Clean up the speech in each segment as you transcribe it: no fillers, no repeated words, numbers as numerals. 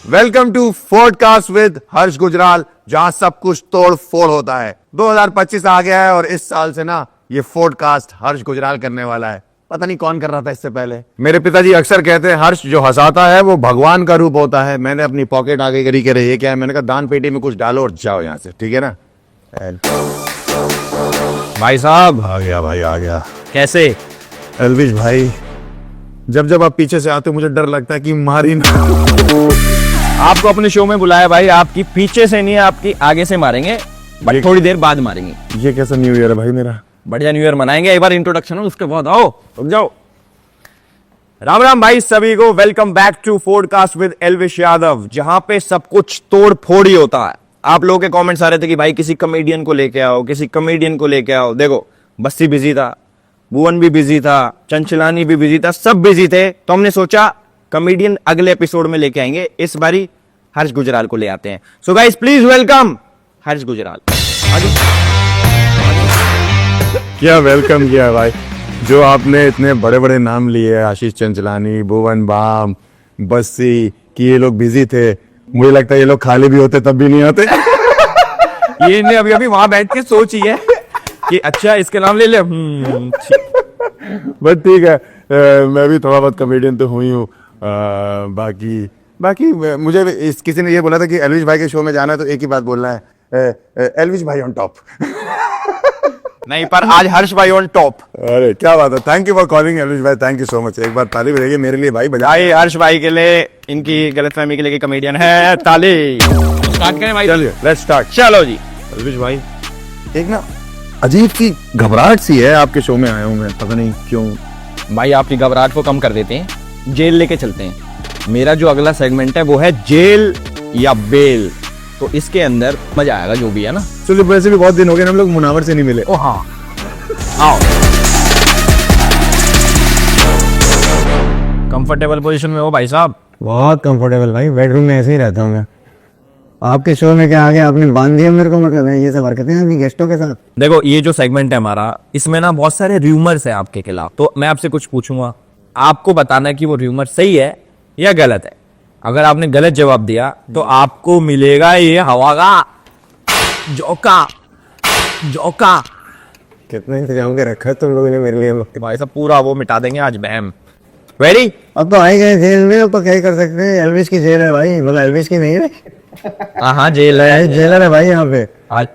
Welcome to podcast with हर्ष गुजराल, जहां सब कुछ तोड़ फोड़ होता है। 2025 आ गया है और इस साल से ना ये पॉडकास्ट हर्ष गुजराल करने वाला है। पता नहीं कौन कर रहा था इससे पहले। मेरे पिताजी अक्सर कहते हैं हर्ष जो हंसाता है वो भगवान का रूप होता है। मैंने अपनी पॉकेट आगे करी करे, ये क्या है, मैंने कहा दान पेटी में कुछ डालो और जाओ यहाँ से, ठीक है ना। भाई साहब आ गया भाई, आ गया। कैसे? एल्विश भाई, जब जब आप पीछे से आते हो मुझे डर लगता है कि मारी ना। आपको अपने शो में बुलाया भाई, आपकी पीछे से नहीं आपकी आगे से मारेंगे, बट थोड़ी देर बाद मारेंगे। ये कैसा न्यू ईयर है भाई मेरा। बढ़िया न्यू ईयर मनाएंगे, एक बार इंट्रोडक्शन हो उसके बाद आओ, रुक जाओ। राम राम भाई सभी को, welcome back to podcast with Elvish Yadav, जहां पे सब कुछ तोड़ फोड़ ही होता है। आप लोगों के कमेंट्स आ रहे थे कि भाई किसी कॉमेडियन को लेके आओ, किसी कॉमेडियन को लेके आओ। देखो बस्सी बिजी था, भुवन भी बिजी था, चंचलानी भी बिजी था, सब बिजी थे, तो हमने सोचा कॉमेडियन अगले एपिसोड में लेके आएंगे। इस बारी हर्ष गुजराल को ले आते हैं। सो गाइस प्लीज वेलकम हर्ष गुजराल। क्या वेलकम किया भाई, जो आपने इतने बड़े बड़े नाम लिए, आशीष चंचलानी, भुवन बाम, बस्सी, कि ये लोग बिजी थे। मुझे लगता है ये लोग खाली भी होते तब भी नहीं आते। ये इन्हें अभी अभी वहां बैठ के सोची है कि अच्छा इसके नाम ले ले। बट ठीक है, मैं भी थोड़ा बहुत कॉमेडियन तो हुई हूँ। बाकी मुझे किसी ने ये बोला था कि एल्विश भाई के शो में जाना है तो एक ही बात बोलना है, एल्विश भाई ऑन टॉप। नहीं, पर आज हर्ष भाई ऑन टॉप। अरे क्या बात है, thank you for calling Elvish भाई, थैंक यू सो मच। एक बार ताली बजाइए मेरे लिए भाई, भाई हर्ष भाई के लिए, इनकी गलतफहमी के लिए कॉमेडियन है, ताली। स्टार्ट करें भाई? चलिए लेट्स स्टार्ट। चलो जी। एल्विश भाई, एक ना अजीब सी घबराहट सी है आपके शो में आया हूँ मैं, पता नहीं क्यों। भाई आपकी घबराहट को कम कर देते हैं, जेल लेके चलते हैं। मेरा जो अगला सेगमेंट है वो है जेल या बेल, तो इसके अंदर मजा आएगा जो भी है ना। चलिए, वैसे भी बहुत दिन हो गए हम लोग मुनावर से नहीं मिले। ओ हाँ, आओ। कंफर्टेबल पोजीशन में हो भाई साहब? बहुत कंफर्टेबल भाई, बेडरूम में ऐसे ही रहता हूँ मैं। आपके शो में क्या आ गया, आपने बांध दिया मेरे को, मतलब ये सब हरकतें हैं अभी गेस्टों के साथ। देखो ये जो सेगमेंट है हमारा, इसमें ना बहुत सारे र्यूमर्स है आपके खिलाफ, तो मैं आपसे कुछ पूछूंगा, आपको बताना है कि वो र्यूमर सही है या गलत है। अगर आपने गलत जवाब दिया तो आपको मिलेगा ये हवा का झोंका। झोंका कितना इंतजाम के रखा है तुम लोगों ने मेरे लिए। भाई साहब पूरा वो मिटा देंगे आज, बैम। वेरी अब तो आए गए जेल में, अब तो क्या ही कर सकते हैं। एल्विश की जेल है भाई, मतलब एल्विश की नहीं है। हाँ जेल है, जेलर है भाई यहाँ पे।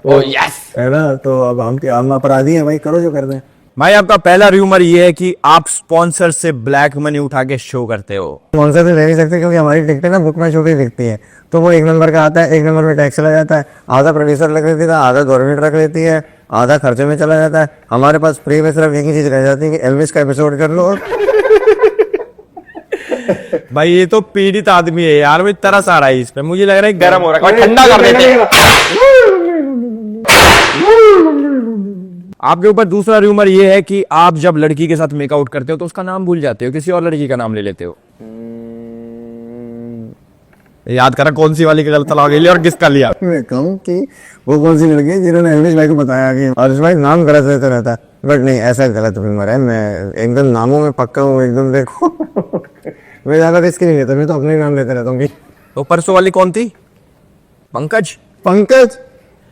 ओ यस है ना, तो अब हम अपराधी हैं भाई, करो जो कर दें। भाई आपका पहला र्यूमर ये है कि आप स्पॉन्सर से ब्लैक मनी उठा के शो करते हो। स्पॉन्सर से ले नहीं सकते क्योंकि हमारी टिकटें ना बुक माई शो पे दिखती है, तो वो एक नंबर का आता है, एक नंबर में टैक्स चला जाता है, आधा प्रोड्यूसर रख लेती है, आधा गवर्नमेंट रख लेती है, आधा खर्चे में चला जाता है। हमारे पास फ्री में सिर्फ एक ही चीज रह जाती है कि एल्विश का एपिसोड कर लो। भाई ये तो पीड़ित आदमी है यार, मुझे तरस आ रहा है इस पे, मुझे लग रहा है गर्म हो रहा है, ठंडा कर देते हैं। आपके ऊपर दूसरा र्यूमर ये है कि आप जब लड़की के साथ मेकआउट करते हो तो उसका नाम भूल जाते हो, किसी और लड़की का नाम ले लेते हो। याद करा कौन सी वाली का गलत लगा लिया और किसका लिया। मैं कहूँ कि वो कौन सी लड़की है जिन्होंने एल्विश भाई को बताया कि हर्ष भाई नाम गलत रहता रहता है, बट नहीं, ऐसा गलत र्यूमर है। मैं एकदम नामों में पक्का हूँ एकदम। देखो मैं ज्यादा रिस्क नहीं लेता, मैं तो अपने नाम लेते रहता हूँ। तो परसों वाली कौन थी? पंकज? पंकज,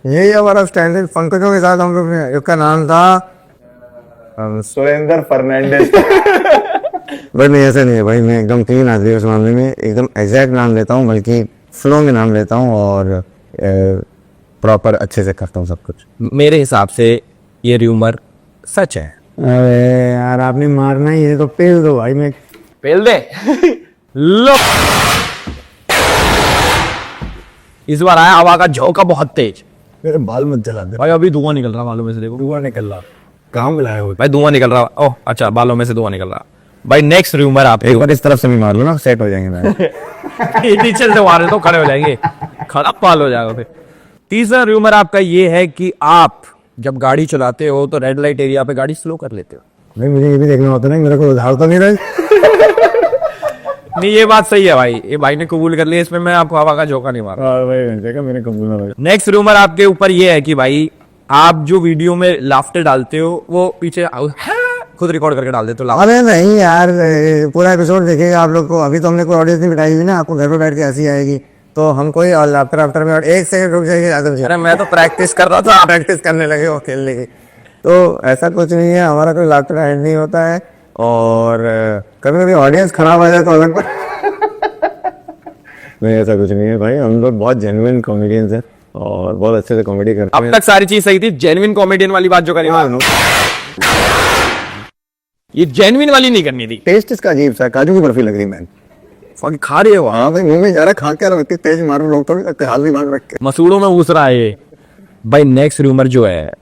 यही हमारा स्टैंडर्ड। पंकजों के साथ हम लोग ने, एक का नाम था सुरेंद्र फर्नांडिस। बट नहीं, ऐसा नहीं है भाई, मैं एकदम क्लीन आदमी है उस मामले में, एकदम एग्जैक्ट नाम लेता हूँ, बल्कि फ्लो में नाम लेता हूँ और प्रॉपर अच्छे से करता हूँ सब कुछ। मेरे हिसाब से ये र्यूमर सच है। अरे यार आपने मारना ही है तो पेल दो भाई। मैं पेल दे। लो इस बार आया हवा का झोंका बहुत तेज। मेरे बाल मत जला दे भाई, अभी धुआं निकल रहा बालों में से, देखो धुआं निकल रहा। काम मिलाया हो भाई, धुआं निकल रहा। ओह अच्छा, बालों में से धुआं निकल रहा। भाई नेक्स्ट र्यूमर आप एक बार इस तरफ से भी मार लो ना, सेट हो जाएंगे मैं। नीचे से मारे तो खड़े हो जाएंगे, खराब पाल हो जाएगा फिर। तीसरा र्यूमर आपका ये है कि आप जब गाड़ी चलाते हो तो रेड लाइट एरिया पे गाड़ी स्लो कर लेते हो। भाई मुझे ये भी देखना होता है ना, मेरे को उधार तो नहीं रहे। नहीं ये बात सही है भाई, ये भाई ने कबूल कर लिया, इसमें मैं आपको हवा का झोंका नहीं मारा। मैंने कबूल ना। नेक्स्ट रूमर आपके ऊपर ये है कि भाई आप जो वीडियो में लाफ्टर डालते हो वो पीछे खुद रिकॉर्ड करके डाल देते हो। अरे नहीं यार, पूरा एपिसोड देखिएगा आप लोग को। अभी तो हमने कोई ऑडियंस नहीं बिठाई हुई ना, आपको घर पे बैठ के हंसी आएगी। तो हम कोई आफ्टर आफ्टर में और 1 सेकंड रुक जाइए आदम जी, अरे मैं तो प्रैक्टिस कर रहा था। प्रैक्टिस करने लगे वो खेलने की। तो ऐसा कुछ नहीं है, हमारा कोई लाफ्टर एंड नहीं होता है। और कभी कभी ऑडियंस खराब आ जाए तो अलग बात। नहीं ऐसा कुछ नहीं है भाई, हम लोग बहुत जेन्युइन कॉमेडियंस हैं और बहुत अच्छे से कॉमेडी करते अब तक सारी चीज सही थी, जेन्युइन कॉमेडियन वाली बात जो करी हैं। ये जेन्युइन वाली नहीं करनी थी। टेस्ट इसका अजीब सा है, काजू की बर्फी लग रही मैन। फक खा रहे हो आप? हाँ भाई, मुंह में जा रहा, खा क्या रहा, इतनी तेज मारो लोग थोड़ी लगते, हाथ भी मार रख के। मसूड़ों में घुस रहा है ये। भाई नेक्स्ट रूमर जो है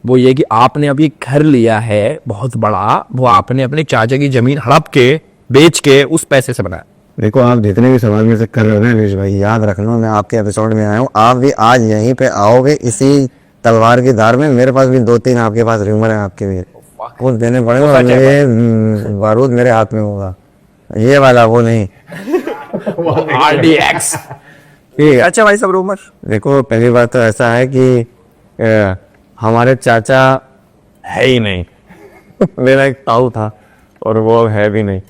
वो ये कि आपने अभी घर लिया है बहुत बड़ा, वो आपने अपने चाचा की जमीन हड़प के बेच के उस पैसे से बनाया। देखो आप जितने भी सवाल में से कर रहे हो ना अनिश भाई, याद रखना मैं आपके एपिसोड में आया हूँ, आप भी आज यहीं पे आओगे इसी तलवार की धार में। मेरे पास भी 2-3 आपके पास रूमर है आपके लिए, वो देने पड़ेगा और मेरे बारूद मेरे हाथ में होगा, ये वाला वो नहीं। RDX। ठीक है। अच्छा भाई सब रूमर देखो पहली बात तो ऐसा है कि हमारे चाचा है ही नहीं। मेरा एक ताऊ था और वो है भी नहीं।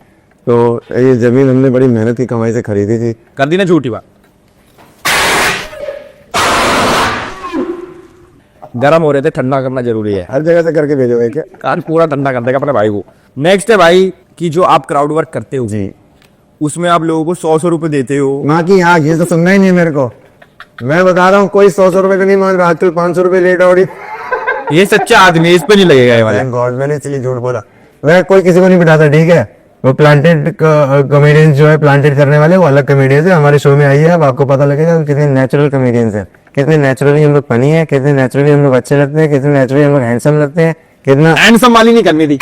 तो ये जमीन हमने बड़ी मेहनत की कमाई से खरीदी थी। कर दी ना झूठी बात। गरम हो रहे थे, ठंडा करना जरूरी है। हर जगह से करके भेजोगे क्या? आज पूरा ठंडा कर देगा अपने भाई को। नेक्स्ट है भाई कि जो आप क्राउड वर्क करते हो जी, उसमें आप लोगों को 100 रुपए देते हो। माँ की आग, ये तो सुनना ही नहीं है मेरे को। मैं बता रहा हूँ कोई 100 रुपए का नहीं मांग रहा, आजकल 500 रुपए लेट हो रही। ये सच्चा आदमी है, इस पे नहीं लगेगा ये वाला। Thank God, मैंने इसलिए झूठ बोला। मैं कोई किसी को नहीं बिठाता, ठीक है। वो प्लांटेड कॉमेडियंस जो है, प्लांटेड करने वाले, वो अलग कॉमेडियंस है। हमारे शो में आइए, अब आपको पता लगेगा कितने नेचुरल कॉमेडियंस हैं, कितने नेचुरली हम लोग फनी है, कितने नेचुरली हम लोग अच्छे लगते हैं, कितने नेचुरली हम लोग हैंडसम लगते हैं, कितना हैंडसम वाली नहीं करनी थी।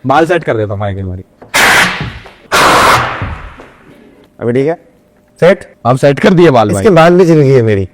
बाल सेट कर देता हूँ माइक हमारी। अभी ठीक है सेट। अब सेट कर दिए बाल भाई। इसके बाद भी जिंदगी है मेरी।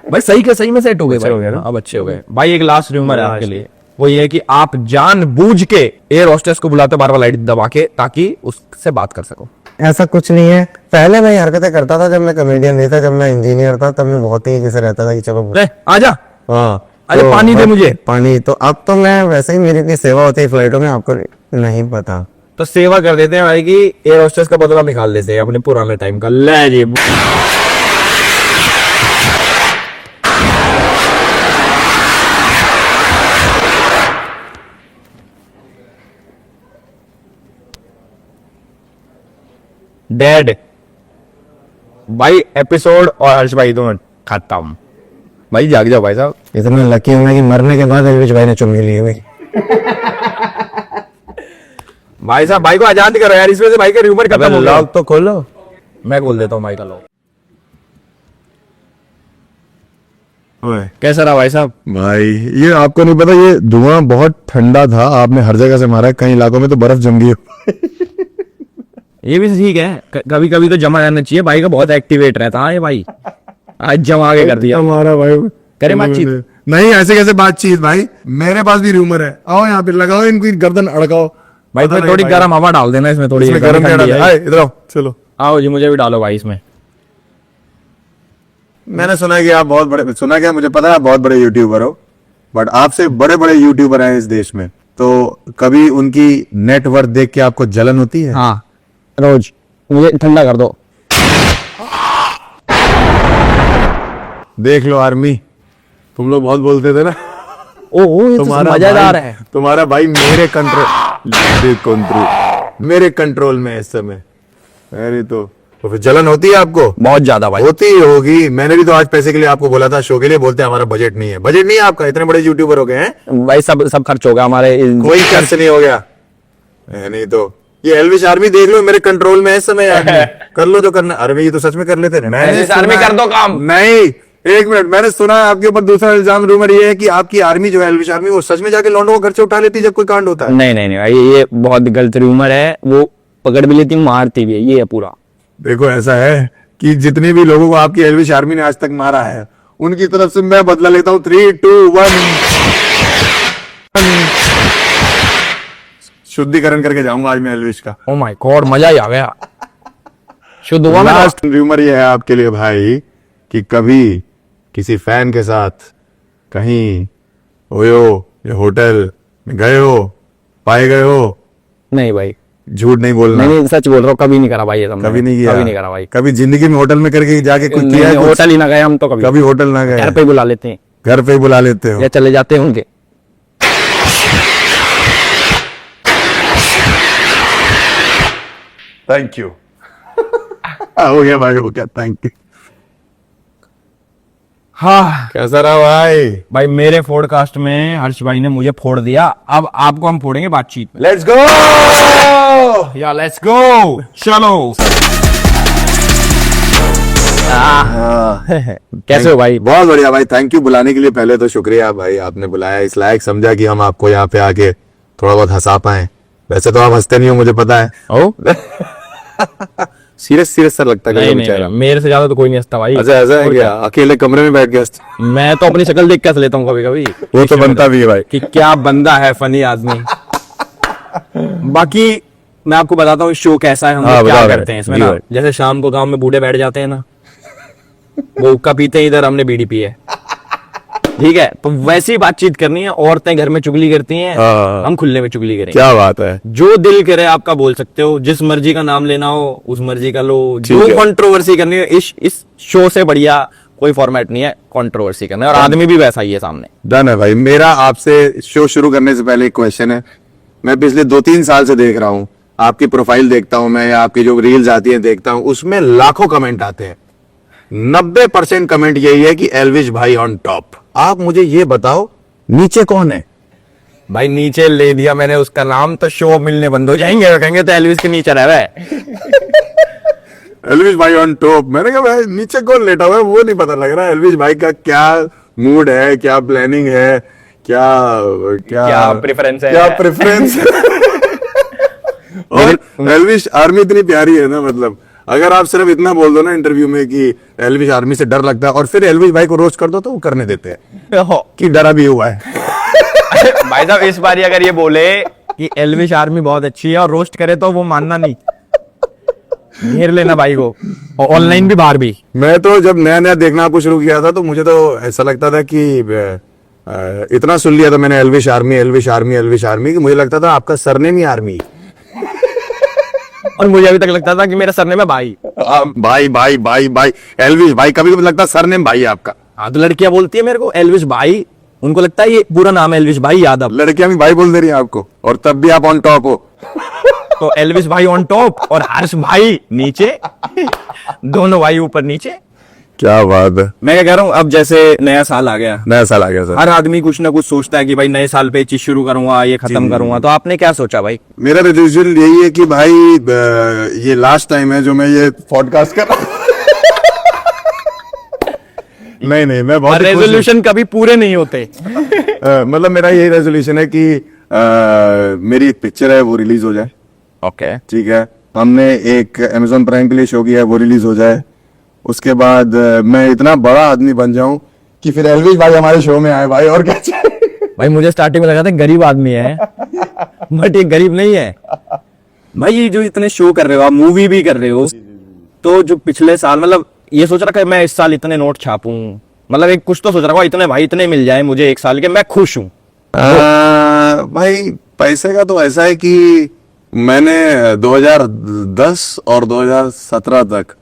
भाई सही के सही में सेट हो गए अच्छे हो गए ना? अब अच्छे हो गए भाई। एक लास्ट रूमर है आपके लिए, वो ये है कि आप जानबूझ के एयर होस्टेस को बुलाते बार बार लाइट दबा के ताकि उससे बात कर सको। ऐसा कुछ नहीं है। पहले मैं ये हरकतें करता था जब मैं कॉमेडियन नहीं था, जब मैं इंजीनियर था, तब मैं बहुत ही जैसे रहता था कि चलो ले आजा। हाँ अरे पानी दे मुझे। पानी। तो अब तो मैं वैसे ही, मेरी इतनी सेवा होती है फ्लाइटों में, आपको नहीं पता। तो सेवा कर देते हैं भाई कि एयर होस्टेस का बदला निकाल लेते हैं अपने पुराने टाइम का। ले जी डेड भाई। एपिसोड और हर्ष भाई दोनों खत्म भाई। जाग जाओ भाई साहब। इतना लकी हूं मैं कि मरने के बाद एलविश भाई ने चुम्मी ली है भाई। भाई साहब भाई को आजाद करो यार, इसमें से भाई का रूमर खत्म हो गया। लॉक तो खोलो। मैं खोल देता हूँ भाई का लॉक। कैसा रहा भाई साहब? भाई ये आपको नहीं पता, ये धुआं बहुत ठंडा था, आपने हर जगह से मारा है, कई इलाकों में तो बर्फ जम गई है। ये भी ठीक है, कभी कभी तो जमा रहना चाहिए। भाई का बहुत एक्टिवेट रहता है ये भाई। आज जमा के कर दिया। हमारा भाई करे बातचीत। नहीं ऐसे कैसे बातचीत भाई, मेरे पास भी रूमर है। आओ यहाँ पे लगाओ इनकी गर्दन अड़काओ भाई पता तो लगे थोड़ी भाई। गर्म हवा डाल देना इसमें, थोड़ी इसमें गर्म क्या ठंडी डाला? है। आए, इधर आओ चलो। आओ जी मुझे भी डालो भाई इसमें। मैंने सुना है कि आप बहुत बड़े, सुना क्या, मुझे पता है आप बहुत बड़े यूट्यूबर हो, बट आपसे बड़े बड़े यूट्यूबर हैं इस देश में, तो कभी उनकी नेटवर्थ देख के आपको जलन होती है? हाँ रोज। मुझे ठंडा कर दो। देख लो आर्मी, तुम लोग बहुत बोलते थे ना, ओ ये तो मजेदार भाई, है। तुम्हारा भाई मेरे कंट्रोल में है इस समय। अरे तो फिर जलन होती है आपको? बहुत ज्यादा भाई। होती होगी। मैंने भी तो आज पैसे के लिए आपको बोला था शो के लिए, बोलते हैं हमारा बजट नहीं है। बजट नहीं है आपका? इतने बड़े यूट्यूबर हो गए हैं, भाई सब खर्च होगा हमारे। कोई खर्च नहीं हो गया है। नहीं तो ये एल्विश आर्मी देख लो, मेरे कंट्रोल में है इस समय आदमी। कर लो जो करना। अरे ये तो सच में कर लेते हैं। एल्विश आर्मी कर दो काम। नहीं एक मिनट, मैंने सुना है आपके ऊपर दूसरा इल्जाम, रूमर ये है कि आपकी आर्मी जो है एल्विश आर्मी, वो सच में जाके लौंडों को घर से उठा लेती है जब कोई कांड होता है। नहीं नहीं नहीं भाई, ये बहुत गलत रूमर है। वो पकड़ भी लेती, मारती भी है, ये है पूरा। देखो ऐसा है कि जितने भी लोगों को आपकी एल्विश आर्मी ने आज तक मारा है, उनकी तरफ से मैं बदला लेता हूँ। 3, 2, 1 शुद्धिकरण करके जाऊंगा आज मैं एल्विश का। ओ माय गॉड, मजा ही आ गया। शुद्ध हुआ। मैं लास्ट रूमर ये है आपके लिए भाई कि कभी किसी फैन के साथ कहीं ओयो या होटल में गए हो, पाए गए हो? नहीं भाई, झूठ नहीं बोलना। नहीं नहीं सच बोल रहा हूँ, कभी नहीं करा भाई ये तुमने। कभी नहीं किया? कभी नहीं करा भाई। कभी जिंदगी में होटल में करके जाके कुछ किया है? नहीं, कुछ? होटल ही ना गए हम तो कभी। कभी होटल ना घर गए? पे ही बुला लेते हैं घर पे ही बुला लेते हो? या चले जाते हैं उनके। Thank you. हो गया भाई, हो गया, थैंक यू। हाँ कैसा रहा भाई? भाई, मेरे पॉडकास्ट में हर्ष भाई ने मुझे फोड़ दिया, अब आपको हम फोड़ेंगे बातचीत में। Let's go. या लेट्स गो, चलो। कैसे हो भाई? बहुत बढ़िया भाई, थैंक यू बुलाने के लिए। पहले तो शुक्रिया भाई, आपने बुलाया, इस लायक समझा कि हम आपको यहाँ पे आके थोड़ा बहुत हंसा पाए। वैसे तो आप हंसते नहीं हो, मुझे पता है। ओ सीरियस सीरियस सा लगता है नहीं, कभी नहीं, बेचारा। नहीं, मेरे से ज्यादा तो कोई नहीं हंसता भाई। अच्छा ऐसा है क्या? अकेले कमरे में बैठ के हंसते? मैं तो अपनी शक्ल देख के हंस लेता हूँ कभी कभी। वो तो बनता भी है भाई। कि क्या बंदा है, फनी आदमी। बाकी मैं आपको बताता हूँ शो कैसा है, हम हाँ, लोग क्या बताओ करते हैं भाई, इसमें जी ना। भाई। जैसे शाम को गांव में बूढ़े बैठ जाते हैं ना, वो हुक्का पीते हैं, इधर हमने बीड़ी पी है, ठीक है? तो वैसी बातचीत करनी है। औरतें घर में चुगली करती हैं, हाँ। हम खुले में चुगली करेंगे। क्या बात है। जो दिल करे आपका बोल सकते हो, जिस मर्जी का नाम लेना हो उस मर्जी का लो। ठीक जो है। कंट्रोवर्सी करनी है, इस शो से बढ़िया कोई फॉर्मेट नहीं है कंट्रोवर्सी करना है, और आदमी भी वैसा ही है सामने। डन है भाई। मेरा आपसे शो शुरू करने से पहले एक क्वेश्चन है। मैं पिछले 2-3 साल से देख रहा हूँ, आपकी प्रोफाइल देखता हूँ मैं, या आपकी जो रील्स आती है देखता हूँ, उसमें लाखों कमेंट आते हैं। 90% कमेंट यही है कि एल्विश भाई ऑन टॉप। आप मुझे ये बताओ, नीचे कौन है? भाई नीचे ले दिया मैंने उसका नाम तो शो मिलने बंद हो जाएंगे, और कहेंगे तो एल्विस के नीचे रह रहा है। एल्विश भाई ऑन टॉप। मैंने कहा भाई नीचे कौन लेटा हुआ है, वो नहीं पता लग रहा है। एल्विश भाई का क्या मूड है, क्या प्लानिंग है, क्या क्या क्या प्रेफरेंस है? क्या प्रेफरेंस और एल्विश आर्मी इतनी प्यारी है ना, मतलब अगर आप सिर्फ इतना बोल दो ना इंटरव्यू में कि एल्विश आर्मी से डर लगता है, और फिर एल्विश भाई को रोस्ट कर दो, तो वो करने देते हैं कि डरा भी हुआ है। भाई साहब इस बार अगर ये बोले कि एल्विश आर्मी बहुत अच्छी है और रोस्ट करे तो वो मानना नहीं। घेर लेना भाई को, और ऑनलाइन भी बाहर भी। मैं तो जब नया नया देखना आपको शुरू किया था, तो मुझे तो ऐसा लगता था कि इतना सुन लिया था मैंने Elvish army Elvish army Elvish army, कि मुझे लगता था आपका सरनेम ही आर्मी। और मुझे अभी तक लगता था कि मेरा सरनेम है भाई। भाई भाई भाई भाई एल्विश भाई, कभी कभी लगता सरनेम भाई है आपका। हाँ, तो लड़कियां बोलती है मेरे को एल्विश भाई, उनको लगता है ये पूरा नाम है एल्विश भाई यादव। लड़कियां भी भाई बोल दे रही हैं आपको, और तब भी आप ऑन टॉप हो। तो एल्विश भाई ऑन टॉप और हर्ष भाई नीचे, दोनों भाई ऊपर नीचे। क्या बात है। मैं क्या कह रहा हूँ, अब जैसे नया साल आ गया, नया साल आ गया सर। हर आदमी कुछ ना कुछ सोचता है कि भाई नए साल पे चीज शुरू करूंगा, ये खत्म करूंगा। तो आपने क्या सोचा भाई? मेरा रेजोल्यूशन यही है कि भाई ये लास्ट टाइम है जो मैं ये पॉडकास्ट कर रहा हूं। नहीं नहीं, मैं बहुत ही खुश हूं। रेजोल्यूशन कभी पूरे नहीं होते। मतलब मेरा यही रेजोल्यूशन है कि मेरी एक पिक्चर है वो रिलीज हो जाए। ओके, ठीक है, हमने एक Amazon प्राइम के लिए शो किया है, वो रिलीज हो जाए। उसके बाद मैं इतना बड़ा आदमी बन जाऊं कि फिर एल्विश भाई हमारे शो में आए भाई, और क्या चाहिए। भाई मुझे स्टार्टिंग में लगा था गरीब आदमी है, बट ये गरीब नहीं है। भाई ये जो इतने शो कर रहे हो आप, मूवी भी कर रहे हो, तो जो पिछले साल मतलब ये सोच रहा कि मैं इस साल इतने नोट छापूं, मतलब एक कुछ तो सोच रहा हूँ, इतने भाई इतने मिल जाए मुझे एक साल के, मैं खुश हूँ। भाई पैसे का तो ऐसा है कि मैंने 2010 और 2017 तक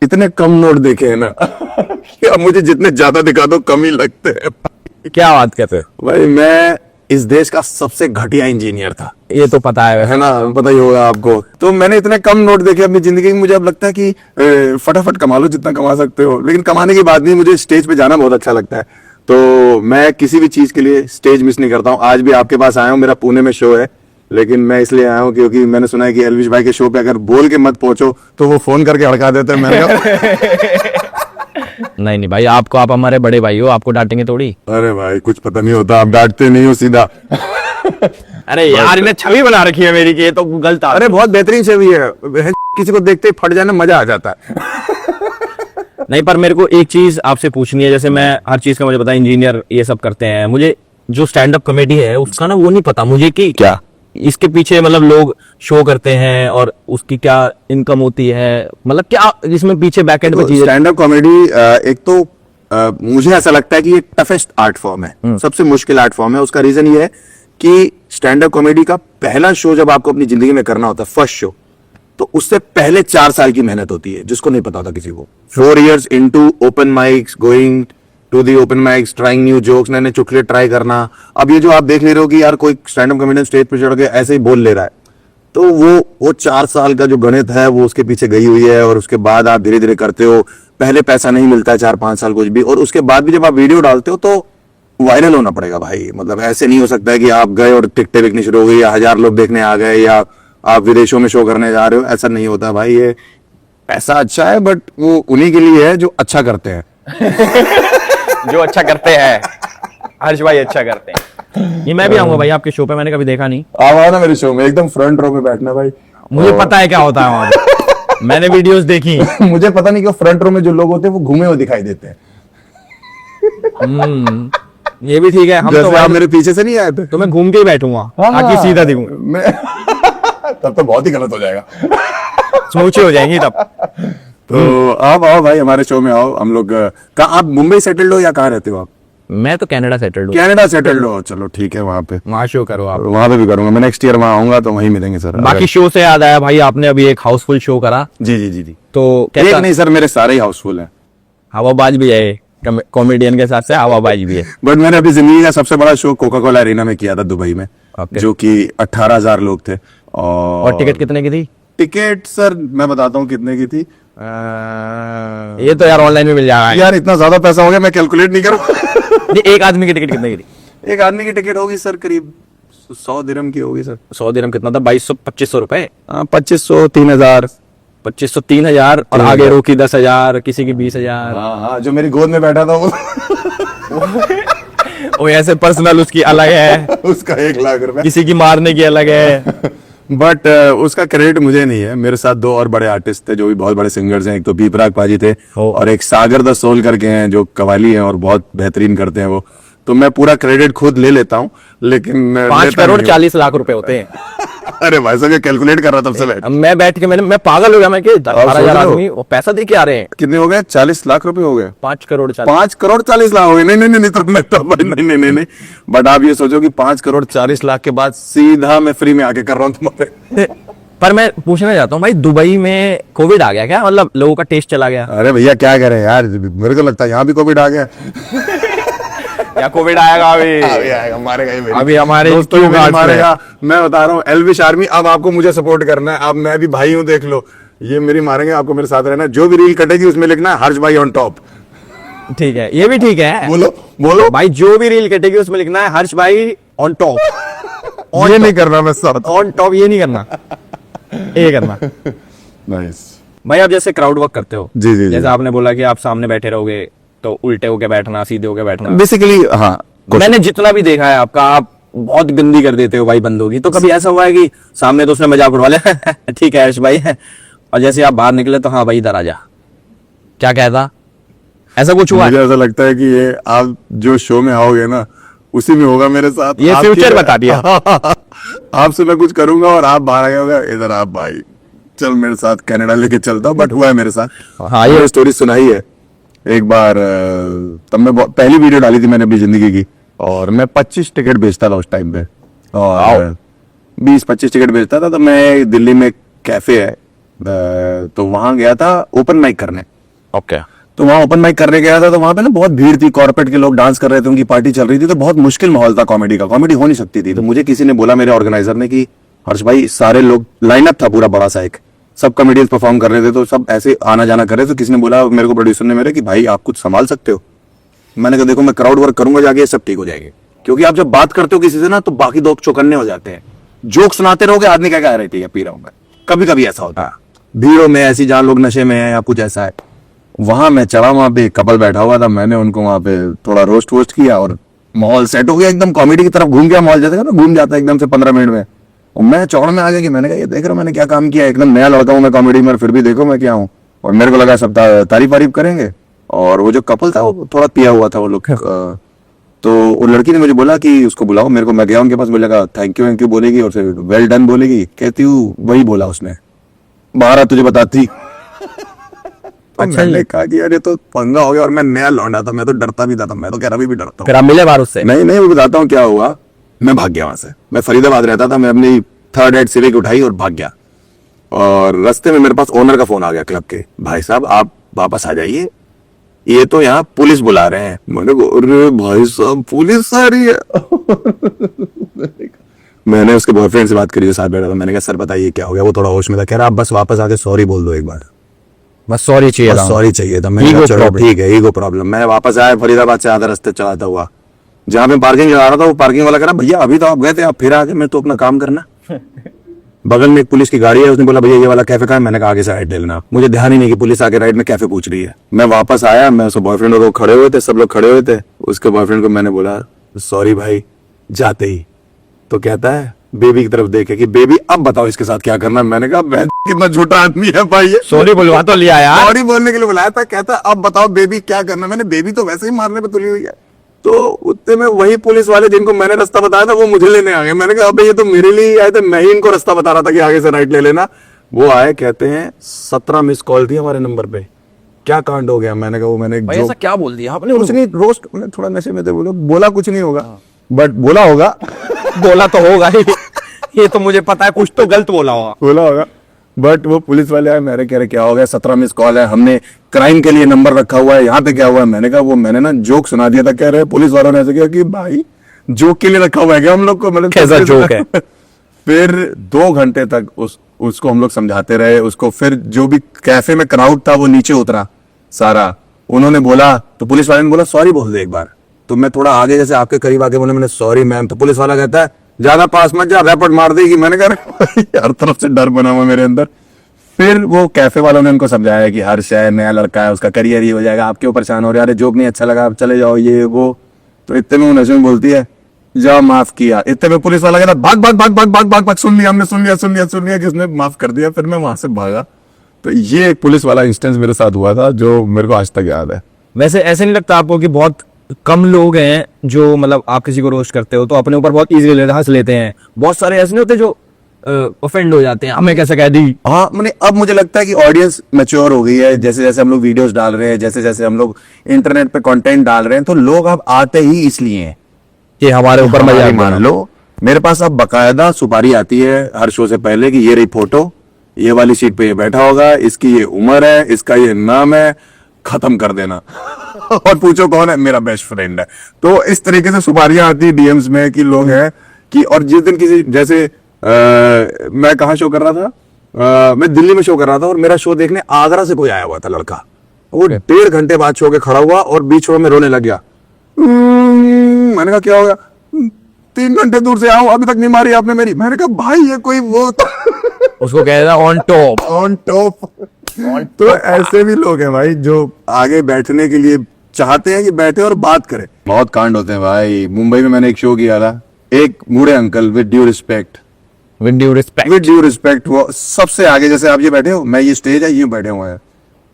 इतने कम नोट देखे हैं ना कि अब मुझे जितने ज्यादा दिखा दो कम ही लगते हैं। क्या बात करते हो? भाई मैं इस देश का सबसे घटिया इंजीनियर था, ये तो पता है ना, पता ही होगा आपको। तो मैंने इतने कम नोट देखे अपनी जिंदगी में, मुझे अब लगता है कि फटाफट कमा लो जितना कमा सकते हो। लेकिन कमाने की बात नहीं, मुझे स्टेज पे जाना बहुत अच्छा लगता है। तो मैं किसी भी चीज के लिए स्टेज मिस नहीं करता हूँ। आज भी आपके पास आया हूँ, मेरा पुणे में शो है, लेकिन मैं इसलिए आया हूँ क्योंकि मैंने सुना है कि एल्विश भाई के शो पे अगर बोल के मत पहुंचो तो वो फोन करके अड़का देते हैं। मैंने नहीं नहीं भाई, आपको, आप हमारे बड़े भाई हो, आपको डांटेंगे थोड़ी। अरे भाई कुछ पता नहीं होता, आप डांटते नहीं हो सीधा। अरे यार, इन्हें छवि बना रखी है मेरी, कि ये तो गलत। अरे बहुत बेहतरीन छवि है, किसी को देखते ही फट जाने मजा आ जाता है। नहीं, पर मेरे को एक चीज आपसे पूछनी है। जैसे मैं हर चीज का मुझे पता है, इंजीनियर ये सब करते हैं, मुझे जो स्टैंड अप कॉमेडी है उसका ना वो नहीं पता मुझे कि क्या इसके पीछे मतलब लोग शो करते हैं और उसकी क्या इनकम होती है, मतलब क्या इसमें पीछे बैकएंड पे चीजें। स्टैंड अप कॉमेडी एक तो मुझे ऐसा लगता है कि ये टफेस्ट आर्ट फॉर्म है, सबसे मुश्किल आर्ट फॉर्म है। उसका रीजन ये है कि स्टैंड अप कॉमेडी का पहला शो जब आपको अपनी जिंदगी में करना होता है, फर्स्ट शो, तो उससे पहले 4 साल की मेहनत होती है, जिसको नहीं पता होता किसी को। 4 years into open mics, going to the open mics, trying new jokes, नए नए चुटकुले ट्राई करना। अब ये जो आप देख ले रहे हो कि यार कोई स्टैंड अप कॉमेडियन स्टेज पे चढ़ के ऐसे ही बोल ले रहा है, तो वो 4 साल का जो गणित है वो उसके पीछे गई हुई है, और उसके बाद आप धीरे धीरे करते हो। पहले पैसा नहीं मिलता है 4-5 साल कुछ भी, और उसके बाद भी जब आप वीडियो डालते हो तो वायरल होना पड़ेगा भाई। मतलब ऐसे नहीं हो सकता है कि आप गए और टिकटें बिकनी शुरू हो गई, या 1000 लोग देखने आ गए, या आप विदेशों में शो करने जा रहे हो। ऐसा नहीं होता भाई। ये पैसा अच्छा है, बट वो उन्हीं के लिए है जो अच्छा करते हैं। जो अच्छा करते हैं, हर्ष भाई अच्छा करते हैं। ये मैं भी आऊंगा भाई आपके शो पे, मैंने कभी देखा नहीं। आप आओ ना मेरे शो में, एकदम फ्रंट रो में बैठना भाई। मुझे पता है क्या होता है वहां पे। मैंने वीडियोस देखी। मुझे पता नहीं क्यों फ्रंट रो में जो लोग होते हैं वो घूमे हुए दिखाई देते हैं। ये भी ठीक है। हम जैसे तो आप मेरे पीछे से नहीं आए थे, तो मैं घूम के ही बैठूंगा ताकि सीधा दिखूं। मैं तब तो बहुत ही गलत हो जाएगा। स्मूची हो जाएंगी तब। तो आप आओ भाई हमारे शो में आओ। हम लोग कहाँ, आप मुंबई सेटल्ड हो या कहाँ रहते हो आप? मैं तो कनाडा सेटल्ड हूँ। कनाडा सेटल्ड हो, चलो ठीक है। वहां पे वहां शो करो आप। वहां पे भी करूंगा मैं, नेक्स्ट ईयर वहां आऊंगा तो वहीं मिलेंगे सर। बाकी शो से याद आया भाई, आपने अभी एक हाउसफुल शो करा, जी जी जी जी। तो एक कैसा? नहीं सर, मेरे सारे ही हाउसफुल हैं। हवाबाज भी है, कॉमेडियन के साथ से हवाबाज भी है। बट मैंने अपनी जिंदगी का सबसे बड़ा शो कोका कोला अरीना में किया था दुबई में, Okay. जो कि 18,000 लोग थे। और टिकट कितने की थी? टिकट सर मैं बताता हूँ कितने की थी। ये तो यार ऑनलाइन में मिल जाएगा। यार इतना ज्यादा पैसा हो गया, मैं कैलकुलेट नहीं करूँ। नहीं, एक आदमी की टिकट कितने की थी? एक आदमी की टिकट होगी सर करीब 100 दिरहम की होगी सर। 100 दिरहम कितना था? 2200-2500 रुपए। 2500, 3000। 2500, 3000, और आगे रोकी 10,000, किसी की 20,000। हाँ हाँ, जो मेरी गोद में बैठा था वो वो ऐसे पर्सनल उसकी अलग है, उसका 1,00,000 रुपए। किसी की मारने की अलग है। बट उसका क्रेडिट मुझे नहीं है। मेरे साथ 2 और बड़े आर्टिस्ट थे जो भी बहुत बड़े सिंगर्स हैं। एक तो पीपराग पाजी थे और एक सागर द सोल करके हैं जो कवाली हैं और बहुत बेहतरीन करते हैं वो। तो मैं पूरा क्रेडिट खुद ले लेता हूँ, लेकिन 5 करोड़ 40 लाख रुपए होते हैं। अरे भाई साहब, ये कैलकुलेट कर रहा था तब से बैठ। अब मैं बैठ के मैं पागल हो गया। मैं कि 18,000 आदमी वो पैसा दे के आ रहे हैं। कितने हो गए? 40 लाख रुपए हो गए। 5 करोड़ 40। 5 करोड़ 40 लाख हो गए। नहीं नहीं नहीं, तो मैं तो भाई नहीं नहीं नहीं नहीं। बट आप ये सोचो कि 5 करोड़ 40 लाख के बाद सीधा मैं फ्री में आके कर रहा हूँ तुम्हारे। पर मैं पूछना चाहता हूँ भाई, दुबई में कोविड आ गया क्या? मतलब लोगों का टेस्ट चला गया अरे भैया क्या करें यार, मेरे को लगता है यहाँ भी कोविड आ गया। या कोविड आएगा अभी? आएगा, मारेगा ही मेरी। अभी हमारे दोस्तों क्यों भी गार्ड्स मारेगा। मैं बता रहा हूँ एल्विश आर्मी, अब आपको मुझे सपोर्ट करना है। अब मैं भी भाई हूँ, देख लो। ये मेरी मारेंगे, आपको मेरे साथ रहना है। जो भी रील कटेगी उसमें लिखना है हर्ष भाई ऑन टॉप। ठीक है, ये भी ठीक है। बोलो बोलो भाई, जो भी रील कटेगी उसमें लिखना है हर्ष भाई ऑन टॉप। ये नहीं करना मैं सब। ऑन टॉप ये नहीं करना, ये करना। नाइस भाई आप जैसे क्राउड वर्क करते हो, जी, जी, जी। जैसे आपने बोला कि आप सामने बैठे रहोगे तो उल्टे होके बैठना, सीधे होके बैठना। बेसिकली हाँ, मैंने जितना भी देखा है आपका, आप बहुत गंदी कर देते हो भाई बंदों की। तो कभी ऐसा हुआ है कि सामने तो उसने मजाक उड़वा लिया, ठीक है हर्ष भाई, और जैसे आप बाहर निकले तो हाँ भाई इधर आ जा, क्या कहता? ऐसा कुछ हुआ है? मुझे ऐसा लगता है कि ये आप जो शो में आओगे ना उसी में होगा मेरे साथ। ये आपकी- फ्यूचर बता दिया। आपसे मैं कुछ करूंगा और आप बाहर आ गए होगा, इधर आप भाई चल मेरे साथ कनाडा लेके चलता हूँ। बट हुआ है मेरे साथ। हाँ, ये स्टोरी सुनाई है। एक बार तब मैं पहली वीडियो डाली थी मैंने अपनी जिंदगी की, और मैं 25 टिकट बेचता था उस टाइम पे, और 20-25 टिकट बेचता था। तो मैं दिल्ली में कैफे है, तो वहां गया था ओपन माइक करने। ओके। तो वहां ओपन माइक करने गया था, तो वहां पे ना बहुत भीड़ थी, कॉर्पोरेट के लोग डांस कर रहे थे, उनकी पार्टी चल रही थी। तो बहुत मुश्किल माहौल था कॉमेडी का, कॉमेडी हो नहीं सकती थी। तो मुझे किसी ने बोला, मेरे ऑर्गेनाइजर ने, कि हर्ष भाई सारे लोग, लाइनअप था पूरा बड़ा सा, एक सब कॉमेडियंस परफॉर्म कर रहे थे, तो सब ऐसे आना जाना कर रहे थे। तो किसी ने बोला मेरे को, प्रोड्यूसर ने मेरे, कि भाई आप कुछ संभाल सकते हो? मैंने कहा देखो मैं क्राउड वर्क करूंगा जाके, सब ठीक हो जाएंगे। क्योंकि आप जब बात करते हो किसी से ना, तो बाकी लोग चौकन्ने हो जाते हैं। जोक सुनाते रहोगे, आदमी क्या कह रही थी, पी रहा हूं मैं। कभी कभी ऐसा होता है भीड़ों में, ऐसी जहां लोग नशे में है या कुछ ऐसा है। वहां मैं चढ़ा, वहां पे कपल बैठा हुआ था, मैंने उनको वहां पे थोड़ा रोस्ट वोस्ट किया और माहौल सेट हो गया, एकदम कॉमेडी की तरफ घूम गया माहौल। जैसे ना घूम जाता है एकदम से 15 मिनट में। और मैं चौड़ में आ गया कि मैंने कहा ये देख रहा मैंने क्या काम किया, एकदम नया लड़का हूं मैं कॉमेडी में, फिर भी देखो मैं क्या हूँ। और मेरे को लगा सब तारीफ वारीफ करेंगे। और वो जो कपल था वो थोड़ा पिया हुआ था वो लोग। तो वो लड़की ने मुझे बोला कि उसको बुलाओ मेरे को। मैं गया उनके पास, बोला थैंक यू बोलेगी और फिर वेल डन बोलेगी। कहती हूँ वही बोला उसने, बाहर आ तुझे बताती। अच्छा, मैंने कहा कि अरे तो पंगा हो गया, और मैं नया लौंडा था, मैं तो डरता भी था। मैं तो कह रहा भी डरता हूँ। फिर आप मिले बाहर उससे? नहीं नहीं, वो बताता हूँ क्या हुआ। मैं भाग गया वहां से। मैं फरीदाबाद रहता था, मैं अपनी थर्ड एड सिविक उठाई और भाग गया। और रास्ते में मेरे पास ओनर का फोन आ गया क्लब के, भाई साहब आप वापस आ जाइए, ये तो यहाँ पुलिस बुला रहे हैं। मैंने कहा अरे भाई साहब पुलिस आ रही है। मैंने उसके बॉयफ्रेंड से बात करी, जो साथ बैठा था। मैंने कहा सर बताइए क्या हो गया। वो थोड़ा होश में था, कह रहा आप बस वापस आके सॉरी बोल दो एक बार, बस सॉरी चाहिए था। सॉरी चाहिए था। मैंने कहा चलो ठीक है, ईगो प्रॉब्लम। मैं वापस आया फरीदाबाद से आधा रास्ते चलाता हुआ, जहां पे पार्किंग लगा रहा था, वो पार्किंग वाला कह रहा भैया अभी तो आप गए थे, आप फिर आ गए, मैं तो अपना काम करना। बगल में एक पुलिस की गाड़ी है, उसने बोला भैया ये वाला कैफे कहाँ है। मैंने कहा आगे से राइट ले लेना। मुझे ध्यान ही नहीं कि पुलिस आगे राइट में कैफे पूछ रही है। मैं वापस आया, मैं उसके बॉयफ्रेंड और वो खड़े हुए थे, सब लोग खड़े हुए थे। उसके बॉयफ्रेंड को मैंने बोला सॉरी भाई, जाते ही तो कहता है बेबी की तरफ देखे कि बेबी अब बताओ इसके साथ क्या करना है। मैंने कहा मैं कितना झूठा आदमी है भाई, सॉरी बुलवा तो लिया यार। सॉरी बोलने के लिए बुलाया था, कहता अब बताओ बेबी क्या करना। मैंने बेबी तो वैसे ही मारने पे तुली हुई है। तो उतने में वही पुलिस वाले जिनको मैंने रास्ता बताया था वो मुझे लेने आ गए। मैंने कहा अबे ये तो मेरे लिए आए थे, मैं ही इनको रास्ता बता रहा था कि आगे से राइट ले लेना। वो आए, कहते हैं 17 मिस कॉल थी हमारे नंबर पे, क्या कांड हो गया। मैंने कहा वो मैंने भाई ऐसा क्या बोल दिया आपने? कुछ नहीं, रोस्ट थोड़ा नशे में थे, बोला कुछ नहीं होगा, बट बोला होगा। बोला तो होगा ही, ये तो मुझे पता है, कुछ तो गलत बोला होगा। बट वो पुलिस वाले आए, मेरे कह रहे क्या हो गया, 17 मिस कॉल है, हमने क्राइम के लिए नंबर रखा हुआ है, यहाँ पे क्या हुआ है। मैंने कहा वो मैंने ना जोक सुना दिया था। कह रहे पुलिस वालों ने ऐसे किया कि भाई जोक के लिए रखा हुआ है क्या हम लोग को। मतलब कैसा जोक है? फिर 2 घंटे तक उसको हम लोग समझाते रहे उसको। फिर जो भी कैफे में क्राउड था वो नीचे उतरा सारा। उन्होंने बोला, तो पुलिस वाले ने बोला सॉरी बोल दे एक बार। तो मैं थोड़ा आगे जैसे आपके करीब आके बोले मैंने सॉरी मैम। तो पुलिस वाला कहता है ज्यादा पास मत जा, रैपट मार देगी। मैंने कहा हर तरफ से डर बना हुआ मेरे अंदर। फिर वो कैफे वालों ने उनको समझाया कि हर्ष है, नया लड़का है, उसका करियर ही हो जाएगा, आप क्यों परेशान हो रहे, अरे जोक नहीं अच्छा लगा, आप चले जाओ, ये वो। तो इतने में नशे में बोलती है जाओ माफ किया। इतने में पुलिस वाला कहता भाग भाग भाग भाग भाग भाग भाग, सुन लिया हमने, सुन लिया किसने माफ कर दिया। फिर मैं वहां से भागा। तो ये एक पुलिस वाला इंस्टेंस मेरे साथ हुआ था जो मेरे को आज तक याद है। वैसे ऐसे नहीं लगता आपको कि बहुत कम लोग हैं जो मतलब आप किसी को रोस्ट करते हो तो अपने ऊपर बहुत इजीली हंस लेते हैं, बहुत सारे ऐसे नहीं होते जो ऑफेंड हो जाते हैं, हमें कैसे कह दी। हाँ मैंने अब मुझे लगता है कि ऑडियंस मैच्योर हो गई है। जैसे जैसे हम लोग वीडियोस डाल रहे हैं, जैसे जैसे हम लोग इंटरनेट पे कंटेंट डाल रहे हैं, तो लोग अब आते ही इसलिए हैं कि हमारे ऊपर मजाक मान लो। मेरे पास अब बकायदा सुपारी आती है हर शो से पहले कि ये रही फोटो, ये वाली सीट पे ये बैठा होगा, इसकी ये उम्र है, इसका ये नाम है, खत्म कर देना। और पूछो कौन है, मेरा बेस्ट फ्रेंड है। तो इस तरीके से सुपारियां आती है डीएम्स में कि लोग हैं कि। और जिस दिन किसी जैसे मैं कहाँ शो कर रहा था, मैं दिल्ली में शो कर रहा था और मेरा शो देखने आगरा से कोई आया हुआ था लड़का। वो 1.5 घंटे बाद शो के खड़ा हुआ और बीच शो में रोने लग गया। मैंने कहा क्या हो गया, 3 घंटे दूर से आऊं अभी तक नहीं मारी आपने मेरी। मैंने कहा भाई ये कोई वो उसको कह रहा ऑन टॉप। On top. तो ऐसे भी लोग हैं भाई जो आगे बैठने के लिए चाहते हैं कि बैठे और बात करें। बहुत कांड होते हैं भाई। मुंबई में मैंने एक शो किया था, एक बूढ़े अंकल विद ड्यू रिस्पेक्ट वो सबसे आगे, जैसे आप ये बैठे हो, मैं ये स्टेज है, ये बैठे हुए हैं,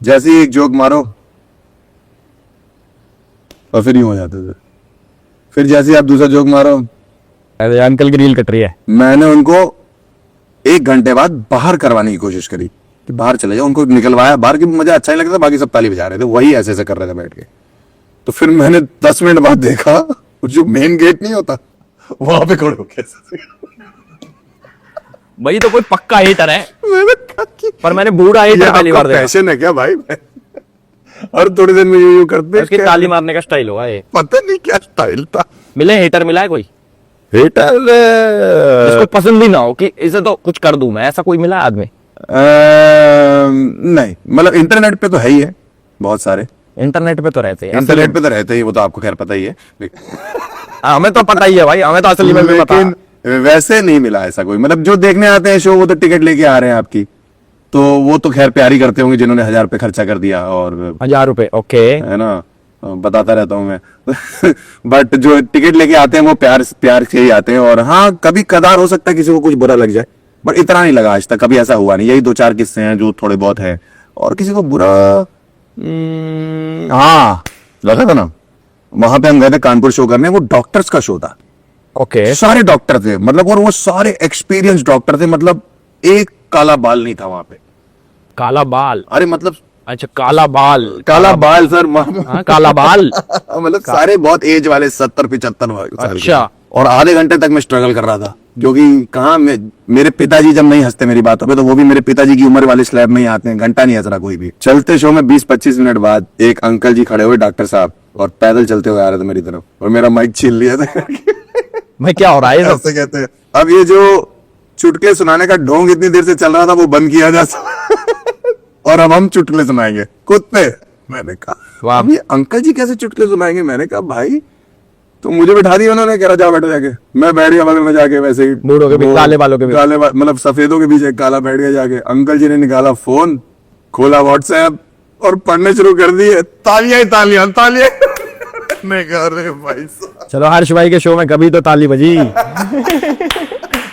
जैसे ही एक जोक मारो और फिर यूं हो जाते थे। फिर जैसे ही आप दूसरा जोक मारो, अरे अंकल की रील कट रही है। मैंने उनको 1 घंटे बाद बाहर करवाने की कोशिश करी कि बाहर चले जाओ। उनको निकलवाया बाहर, की मुझे अच्छा नहीं लगता, बाकी सब ताली बजा रहे थे, वही ऐसे ऐसे कर रहे थे बैठ के। तो फिर मैंने 10 मिनट बाद देखा जो मेन गेट नहीं होता वहां पे खड़े होके भाई तो कोई पक्का हेटर है, मैंने कहा कि पर मैंने बूढ़ा हेटर पहली बार देखा। पैशन है क्या भाई? और थोड़ी देर में यूं करते उसकी ताली मारने का स्टाइल होगा ये। पता नहीं क्या स्टाइल था। मिले हेटर मिला है कोई हेटर इसको पसंद ही ना हो कि इसे तो कुछ कर दूं मैं, ऐसा कोई मिला आदमी? नहीं, मतलब इंटरनेट पे तो है ही है बहुत सारे। इंटरनेट पे तो रहते हैं, इंटरनेट पे तो रहते ही, वो तो आपको खैर पता ही है। हमें तो पता ही है भाई, हमें तो असली में भी पता। लेकिन वैसे नहीं मिला ऐसा कोई, मतलब जो देखने आते हैं शो वो तो टिकट लेके आ रहे हैं आपकी, तो वो तो खैर प्यारी करते होंगे जिन्होंने 1000 रुपए खर्चा कर दिया। और 1000 रुपए ओके है ना, बताता रहता हूँ मैं। बट जो टिकट लेके आते हैं वो प्यार से ही आते हैं। और हाँ कभी कदार हो सकता है किसी को कुछ बुरा लग जाए, बट इतना नहीं लगा आज तक, कभी ऐसा हुआ नहीं। यही 2-4 किस्से हैं जो थोड़े बहुत हैं। और किसी को बुरा हाँ लगा था ना, वहां पे हम गए थे कानपुर शो करने, वो डॉक्टर्स का शो था। ओके सारे डॉक्टर थे मतलब, और वो सारे एक्सपीरियंस डॉक्टर थे, मतलब एक काला बाल नहीं था वहां पे। काला बाल? अरे मतलब अच्छा काला बाल सर हाँ, काला बाल मतलब सारे बहुत एज वाले 70-75 साल के। अच्छा और आधे घंटे तक मैं स्ट्रगल कर रहा था, क्योंकि कहाँ मेरे पिताजी जब नहीं हंसते मेरी बातों पे, तो वो भी मेरे पिताजी की उम्र वाले स्लैब में ही आते हैं, घंटा नहीं हंस रहा कोई भी। चलते शो में 20-25 मिनट बाद एक अंकल जी खड़े हुए, डॉक्टर साहब, और पैदल चलते हुए आ रहे थे मेरी तरफ, और मेरा माइक छीन लिया था। भाई क्या हो रहा है ये सब? ऐसे कहते हैं। अब ये जो चुटकुले सुनाने का ढोंग इतनी देर से चल रहा था वो बंद किया जा और अब हम चुटकुले सुनाएंगे कुत्ते। मैंने कहा अब ये अंकल जी कैसे चुटकुले सुनाएंगे? मैंने कहा भाई, तो मुझे बिठा दिया उन्होंने, कह रहा जा बैठो जाके। मैं बैठ गया बगल में जाके, वैसे ही बूढ़ों के बीच, काले बालों के बीच, मतलब सफेदों के बीच एक काला बैठ गया जाके। अंकल जी ने निकाला फोन, खोला व्हाट्सएप और पढ़ने शुरू कर दिए, तालियां ही तालियां तालियां। मैं कह रहे भाई साहब, चलो हर्ष भाई के शो में कभी तो ताली बजी।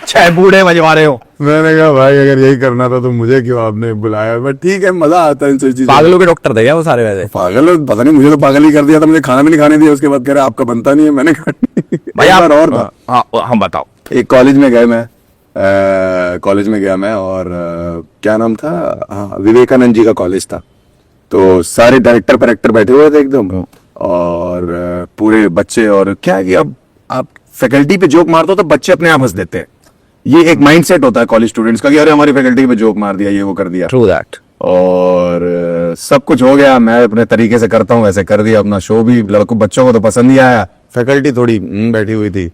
छह बूढ़े बजवा रहे हो। मैंने कहा भाई अगर यही करना था तो मुझे क्यों आपने बुलाया? बट ठीक है, मजा आता है इन सब चीजों। पागलों के डॉक्टर थे क्या वो सारे? वैसे पागल, पता नहीं, मुझे तो पागल ही कर दिया था। मुझे खाना भी नहीं खाने दिया, उसके बाद कह रहे आपका बनता नहीं है। मैंने कहा भाई आप और था। हाँ हम बताओ। एक कॉलेज में गए, मैं कॉलेज में गया मैं, और क्या नाम था, हाँ विवेकानंद जी का कॉलेज था। तो सारे डायरेक्टर पैरेक्टर बैठे हुए थे एकदम, और पूरे बच्चे। और क्या है कि अब आप फैकल्टी पे जोक मारते हो तो बच्चे अपने आप हंस देते हैं। ये एक माइंडसेट होता है कॉलेज स्टूडेंट्स का कि अरे हमारी फैकल्टी पे जोक मार दिया, ये वो कर दिया। True that. और सब कुछ हो गया, मैं अपने तरीके से करता हूँ वैसे कर दिया अपना शो भी। लड़कों बच्चों को तो पसंद ही आया, फैकल्टी थोड़ी बैठी हुई थी।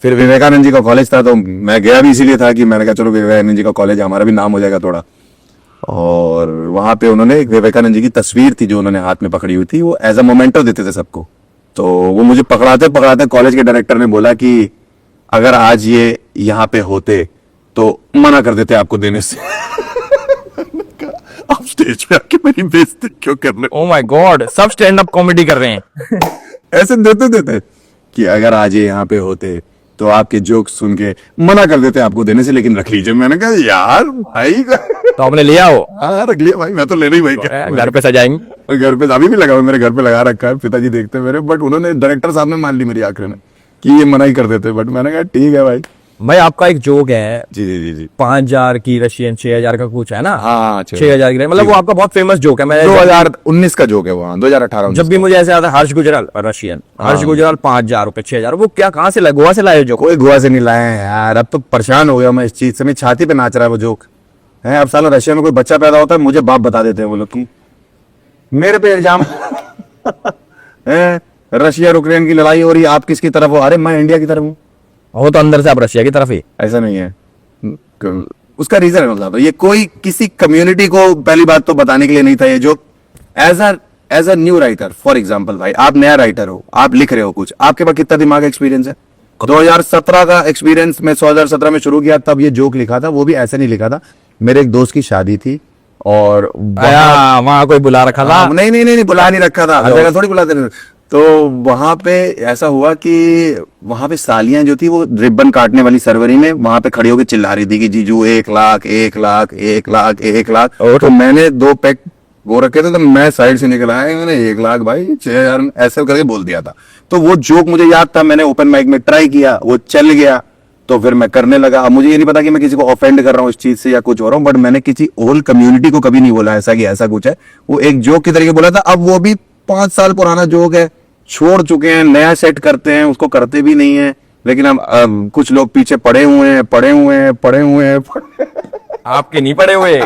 फिर विवेकानंद जी का कॉलेज था, तो मैं गया भी इसीलिए था कि मैंने कहा चलो विवेकानंद जी का कॉलेज है, हमारा भी नाम हो जाएगा थोड़ा। और वहां पे उन्होंने एक विवेकानंद जी की तस्वीर थी जो उन्होंने हाथ में पकड़ी हुई थी, वो एज अ मोमेंटो देते थे सबको। तो वो मुझे पकड़ाते पकड़ाते कॉलेज के डायरेक्टर ने बोला कि अगर आज ये यहाँ पे होते तो मना कर देते आपको देने से। आप स्टेज पे आके मेरी बेइज्जती क्यों कर रहे ओ माय गॉड, सब स्टैंड अप कॉमेडी कर रहे हैं। ऐसे देते देते कि अगर आज ये यहाँ पे होते तो आपके जोक सुन के मना कर देते आपको देने से, लेकिन रख लीजिए। मैंने कहा यार भाई, तो आपने लिया हो? हाँ रख लिया भाई, मैं तो ले रही भाई। क्या घर पे सजाएंगे? घर पे अभी भी लगा हुआ, मेरे घर पे लगा रखा है, पिताजी देखते हैं मेरे। बट उन्होंने डायरेक्टर साहब ने मान ली मेरी आखिर में कि ये मना ही कर देते। बट मैंने कहा ठीक है भाई। भाई आपका एक जोक है, जी जी जी जी 5000 की रशियन 6000 का कुछ है ना? हाँ 6000 की, मतलब वो आपका बहुत फेमस जोक है। मैं 2019 का जोक है वो, 2018 जब भी मुझे ऐसे आता है हर्ष गुजराल रशियन, हर्ष गुजराल 5000 रुपए 6000, वो क्या कहाँ से लाए? गोवा से लाए जो? कोई गोवा से नहीं लाए हैं यार। अब तो परेशान हो गया मैं इस चीज से, मेरी छाती पे नाच रहा है वो जोक है। अब साला रशिया में कोई बच्चा पैदा होता है, मुझे बाप बता देते हैं वो लोग की, मेरे पे इल्जाम है रशिया यूक्रेन की लड़ाई हो रही है, आप किसकी तरफ हो? अरे मैं इंडिया की तरफ हूँ। वो तो अंदर से आप रशिया की तरफ ही। ऐसा नहीं है, उसका रीजन है, ये कोई किसी कम्युनिटी को पहली बात तो बताने के लिए नहीं था ये joke. As a new writer, for example भाई, आप नया राइटर हो, आप लिख रहे हो कुछ, आपके पास कितना दिमाग एक्सपीरियंस है? 2017 का एक्सपीरियंस मैं 2017 में शुरू किया, तब ये जोक लिखा था। वो भी ऐसे नहीं लिखा था, मेरे एक दोस्त की शादी थी और वहां कोई बुला रखा था? नहीं नहीं नहीं बुला नहीं रखा था, हर जगह थोड़ी बुलाते थे। तो वहां पे ऐसा हुआ कि वहां पे सालियां जो थी वो रिबन काटने वाली सरवरी में वहां पे खड़ी होकर चिल्ला रही थी कि जीजू 1 लाख 1 लाख 1 लाख 1 लाख। तो मैंने 2 पैक वो रखे थे, तो मैं साइड से निकल आया, मैंने 1 लाख भाई 6000 ऐसे करके बोल दिया था। तो वो जोक मुझे याद था, मैंने ओपन माइक में ट्राई किया, वो चल गया, तो फिर मैं करने लगा। अब मुझे ये नहीं पता कि मैं किसी को ऑफेंड कर रहा हूँ इस चीज से या कुछ हो रहा हूँ, बट मैंने किसी होल कम्युनिटी को कभी नहीं बोला ऐसा कि ऐसा कुछ है। वो एक जोक की तरीके बोला था। अब वो भी 5 साल पुराना जोक है, छोड़ चुके हैं, नया सेट करते हैं, उसको करते भी नहीं है। लेकिन अब कुछ लोग पीछे पड़े हुए हैं। आपके नहीं पड़े हुए।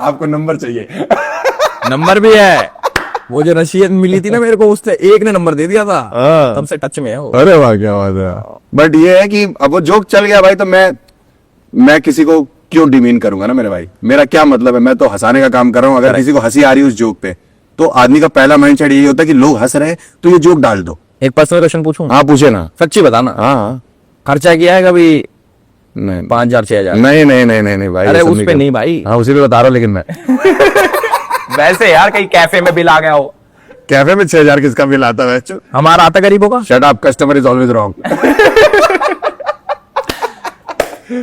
आपको नंबर चाहिए? नंबर भी है। वो जो रशियन मिली थी ना मेरे को, उसने एक ने नंबर दे दिया था, तब से टच में है वो। अरे वाह क्या बात है। बट ये है कि अब वो जोक चल गया भाई, तो मैं किसी को क्यों डिमीन करूंगा ना मेरे भाई? मेरा क्या मतलब है? मैं तो हंसाने का काम कर रहा हूँ। अगर किसी को हंसी आ रही है उस जोक पे, तो आदमी का पहला माइंडसेट यही होता है कि लोग हंस रहे हैं तो ये जोक डाल दो। एक पर्सनल क्वेश्चन पूछूं? हाँ पूछे ना। सच्ची बताना। हाँ खर्चा किया है कभी? नहीं 5000 6000? नहीं नहीं नहीं नहीं नहीं भाई। अरे ये सब उस पे कर- नहीं भाई। हाँ उसी पे बता रहा हूँ, लेकिन मैं वैसे यार कहीं कैफे में बिल आ गया हो? कैफे में 6000 किसका बिल आता है? हमारा आता गरीबों का। Shut up, customer is always wrong.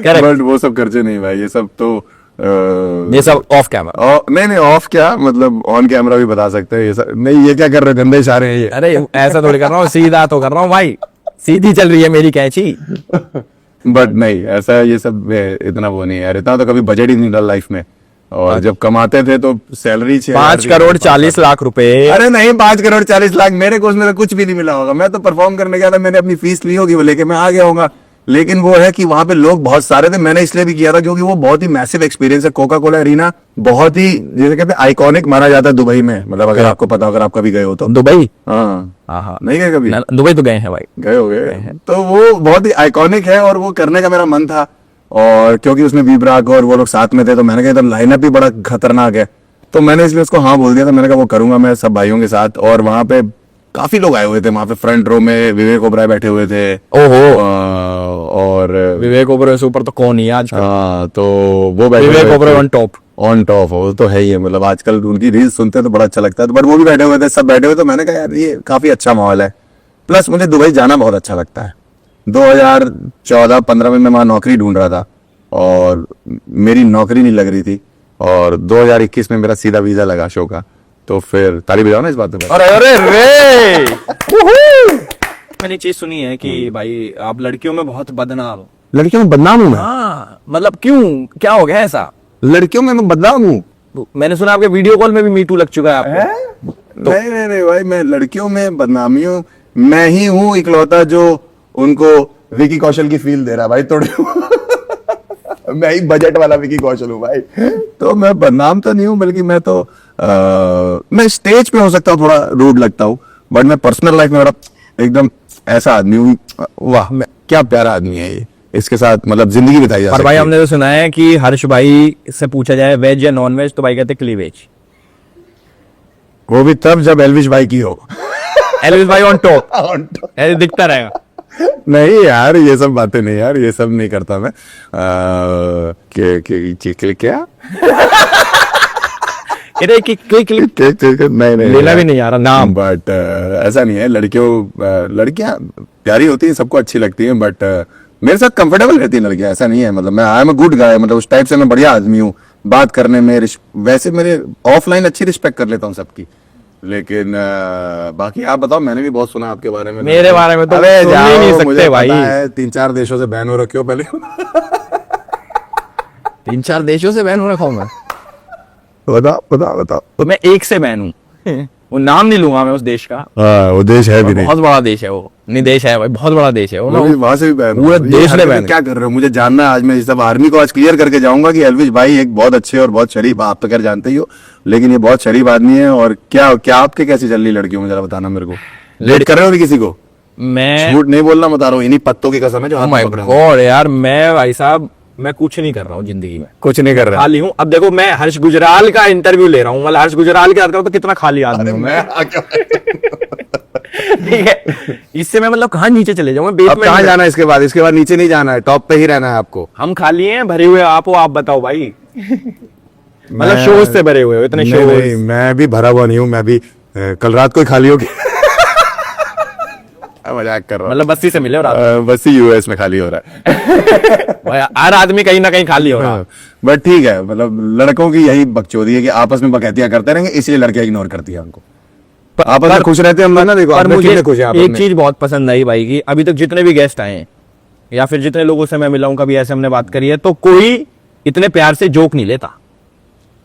But वो सब खर्चे नहीं भाई, ये सब तो ये सब ऑफ कैमरा। नहीं ऑफ क्या मतलब, ऑन कैमरा भी बता सकते हैं ये सब। नहीं ये क्या कर रहे हो, गंदे इशारे हैं ये। अरे ऐसा थोड़ी कर रहा हूँ, सीधा तो कर रहा हूँ भाई, सीधी चल रही है मेरी कैची। बट नहीं ऐसा ये सब इतना वो नहीं है यार, इतना तो कभी बजट ही नहीं डाला लाइफ में। और जब कमाते थे तो सैलरी 5 करोड़ 40 लाख रुपए। अरे नहीं, 5 करोड़ 40 लाख मेरे को उसमें तो कुछ भी नहीं मिला होगा। मैं तो परफॉर्म करने गया था, मैंने अपनी फीस ली होगी वो लेके मैं आ गया होगा। लेकिन वो है कि वहां पे लोग बहुत सारे थे, मैंने इसलिए भी किया था क्योंकि वो बहुत ही मैसिव एक्सपीरियंस है। कोका कोला एरिना बहुत ही जैसे कहते हैं आइकॉनिक माना जाता है दुबई में। मतलब अगर आपको पता, अगर आप कभी गए हो तो। दुबई? हाँ हाँ, नहीं गए कभी? दुबई तो गए हैं भाई। गए हो गए तो वो बहुत ही आइकॉनिक है और वो करने का मेरा मन था। और क्योंकि उसमें वीब्राक और वो लोग साथ में थे तो मैंने कहा इधर लाइनअप भी बड़ा खतरनाक है, तो मैंने इसलिए उसको हाँ बोल दिया था। मैंने कहा वो करूंगा मैं सब भाइयों के साथ। और वहां पे काफी लोग आए हुए थे, वहां पे फ्रंट रो में विवेक ओबराय बैठे हुए थे। ओहो। और विवेक ओबराय से ऊपर तो कौन ही आज? हाँ, तो वो बैठे Vivek Oberoi on top. On top वो तो है ही है। मतलब आजकल उनकी रील्स सुनते हैं तो बड़ा अच्छा लगता है। बट वो भी बैठे हुए थे, सब बैठे हुए। तो मैंने कहा यार ये काफी अच्छा माहौल है। प्लस मुझे दुबई जाना बहुत अच्छा लगता है। 2014-15 में मैं वहां नौकरी ढूंढ रहा था और मेरी नौकरी नहीं लग रही थी। और 2021 में मेरा सीधा वीजा लगा शो का। तो फिर ताली बजाओ ना इस बात पे। अरे अरे रे मैंने चीज सुनी है कि भाई आप लड़कियों में बहुत बदनाम हो। लड़कियों में बदनाम हूँ मैं? हाँ, मतलब क्यों, क्या हो गया ऐसा? लड़कियों में मैं बदनाम हूँ? मैंने सुना आपके वीडियो कॉल में भी मीटू लग चुका है आपको। नहीं भाई, मैं लड़कियों में बदनामी हूँ। मैं ही हूँ इकलौता जो उनको विकी कौशल की फील दे रहा है भाई। थोड़े मैं ही बजट वाला विकी कौशल हूँ भाई। तो मैं बदनाम तो नहीं हूँ, बल्कि मैं तो मैं स्टेज पे हो सकता हूँ थोड़ा रूड लगता हूँ, बट मैं पर्सनल लाइफ में बड़ा एकदम ऐसा आदमी हूँ। वाह, क्या प्यारा आदमी है ये। इसके साथ मतलब जिंदगी बिताई जा और सकती भाई है। हमने तो सुना है कि हर्ष भाई से पूछा जाए वेज या नॉन वेज तो भाई कहते क्लीवेज। वो भी तब जब एल्विश भाई की हो। एल्विस भाई ऑन टॉप ऐसे दिखता रहेगा। नहीं यार, ये सब बातें नहीं यार, ये सब नहीं करता मैं। क्या नहीं लेना भी नहीं आ रहा नाम। बट ऐसा नहीं है। लड़कियां प्यारी होती हैं, सबको अच्छी लगती हैं, बट मेरे साथ कंफर्टेबल रहती हैं लड़कियां। ऐसा नहीं है, मतलब मैं I am a good guy, मतलब उस टाइप से मैं बढ़िया आदमी हूँ बात करने में। वैसे मेरे ऑफलाइन अच्छी रिस्पेक्ट कर लेता हूँ सबकी। लेकिन बाकी आप बताओ, मैंने भी बहुत सुना आपके बारे में। मेरे बारे में तो अबे सुन ही जाओ, नहीं सकते मुझे भाई। पता है 3-4 देशों से बैन हो रखे हो पहले। 3-4 देशों से बैन हो रखा हूं मैं। बताओ। तो मैं एक से बैन हूँ। वो नाम नहीं लूंगा मैं उस देश का। वो देश है भी नहीं। बहुत बड़ा देश है वो। नहीं देश है भाई, बहुत बड़ा देश है वो ना। वहां से भी बैन पूरे देश ने बैन। क्या कर रहे हो? मुझे जानना है आज। मैं सब आर्मी को आज क्लियर करके जाऊंगा कि एल्विश भाई एक बहुत अच्छे और बहुत शरीफ, आप तो खैर जानते ही हो, लेकिन ये बहुत शरीफ आदमी है। और क्या आपके कैसे चल रही लड़कियों में, जरा बताना मेरे को। लेट कर रहे हो भी किसी को? मैं झूठ नहीं बोलना, बता रहा हूँ, इन्हीं पत्तों की कसम है जो हाथ में माय पकड़े हुए। गॉड यार, मैं भाई साहब मैं कुछ नहीं कर रहा हूँ जिंदगी में। कुछ नहीं कर रहा खाली हूँ। अब देखो मैं हर्ष गुजराल का इंटरव्यू ले रहा हूँ, मतलब हर्ष गुजराल की बात करूँ तो कितना खाली आदमी हूँ मैं। ठीक है, इससे मैं मतलब कहाँ नीचे चले जाऊँ? अब बेसमेंट कहाँ में। जाना है इसके बाद? इसके बाद नीचे नहीं जाना है, टॉप पे ही रहना है आपको। हम खाली हैं, भरे हुए आप हो। आप बताओ भाई। मतलब मैं- शोज से भरे हुए हो, इतने नहीं, शोज। मैं भी भरा हुआ नहीं हूँ। मैं भी कल रात को ही खाली होगी। मजाक कर रहा हूँ। मतलब बस्ती से मिले हो रात बस ही यूएस में खाली हो रहा है। भाई, हर आदमी कहीं ना कहीं खाली हो रहा है। बट ठीक है, मतलब लड़कों की यही बकचोदी है कि आपस में बकैतियां करते रहेंगे, इसलिए लड़के इग्नोर करती है उनको। आपस में खुश रहते हैं हम लोग ना। देखो पर आप लोग मुझे कितने खुश हैं आपस एक में। चीज बहुत पसंद आई भाई की अभी तक जितने भी गेस्ट आए हैं या फिर जितने लोगों से मैं मिला हूं, कभी ऐसे हमने बात करी है तो कोई इतने प्यार से जोक नहीं लेता।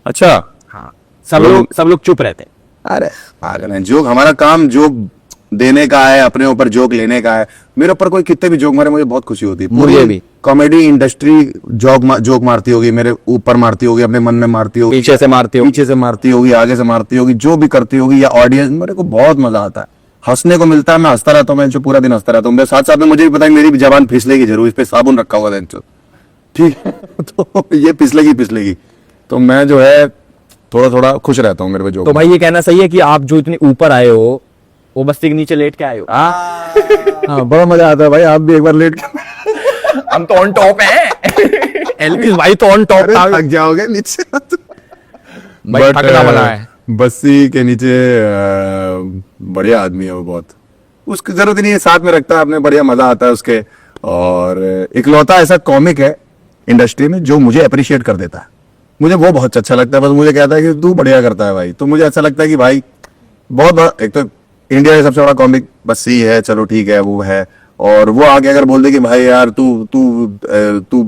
अच्छा, हाँ, सब लोग चुप रहते हैं। अरे पागल हैं। जोक हमारा काम जोक देने का है, अपने ऊपर जोक लेने का है। मेरे ऊपर कोई कितने भी जोक मारे मुझे बहुत खुशी होती है। मुझे भी। कॉमेडी इंडस्ट्री जोक मारती होगी, मेरे ऊपर मारती होगी, अपने मन में मारती होगी, पीछे से मारती हो। पीछे से मारती होगी, आगे से मारती होगी, जो भी करती होगी, या ऑडियंस, मेरे को बहुत मजा आता है, हंसने को मिलता है। मैं हंसता रहता हूँ, मैं जो पूरा दिन हंसता रहता हूँ। मेरे साथ साथ में मुझे भी पता है मेरी भी जबान फिसलेगी जरूर, इस पे साबुन रखा हुआ है ठीक है। तो ये फिसलेगी। तो मैं जो है थोड़ा खुश रहता हूँ मेरे पे जोक। तो भाई ये कहना सही है कि आप जो इतने ऊपर आए हो वो बस्ती के नीचे लेट के आए हो। हाँ, बड़ा मजा आता है भाई। आप भी एक बार लेट हम तो ऑन टॉप हैं। एल्विस भाई तो ऑन टॉप था। थक जाओगे नीचे। भाई थकना बना है। बस्सी के नीचे बढ़िया आदमी है वो बहुत। उसकी जरूरत नहीं है, साथ में रखता है अपने, बढ़िया मजा आता है उसके। और इकलौता ऐसा कॉमिक है इंडस्ट्री में जो मुझे अप्रिशिएट कर देता है। मुझे वो बहुत अच्छा लगता है। बस मुझे कहता है कि तू बढ़िया करता है भाई। तो मुझे अच्छा लगता है कि भाई बहुत बड़ा, एक तो इंडिया का सबसे बड़ा कॉमिक बस्सी है, चलो ठीक है वो है, और वो आके अगर बोल दे कि भाई यार तू तू तू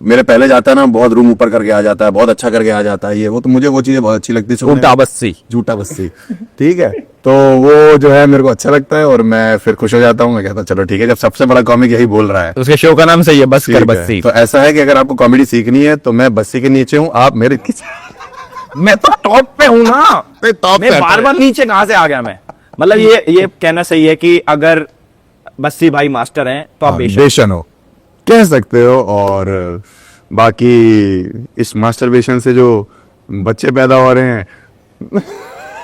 मेरे पहले जाता है ना, बहुत रूम ऊपर करके आ जाता है, बहुत अच्छा करके आ जाता है, ये वो, तो मुझे वो चीजें बहुत अच्छी लगती है सुनने में। झूठा बस्सी। झूठा बस्सी। ठीक है, तो वो जो है मेरे को अच्छा लगता है और मैं फिर खुश हो जाता हूँ। मैं कहता हूँ चलो ठीक है, जब सबसे बड़ा कॉमिक यही बोल रहा है। तो उसके शो का नाम सही है, बस कर ठीक है। बस्सी। तो ऐसा है कि अगर आपको कॉमेडी सीखनी है तो मैं बस्सी के नीचे हूँ, आप मेरे मैं तो टॉप पे हूँ ना, पे top मैं पे बार आता बार नीचे कहां से आ गया मैं? मतलब ये कहना सही है कि अगर बस्सी भाई मास्टर हैं तो आप बेशक। बेशन हो, कह सकते हो। और बाकी इस मास्टरबेशन से जो बच्चे पैदा हो रहे हैं,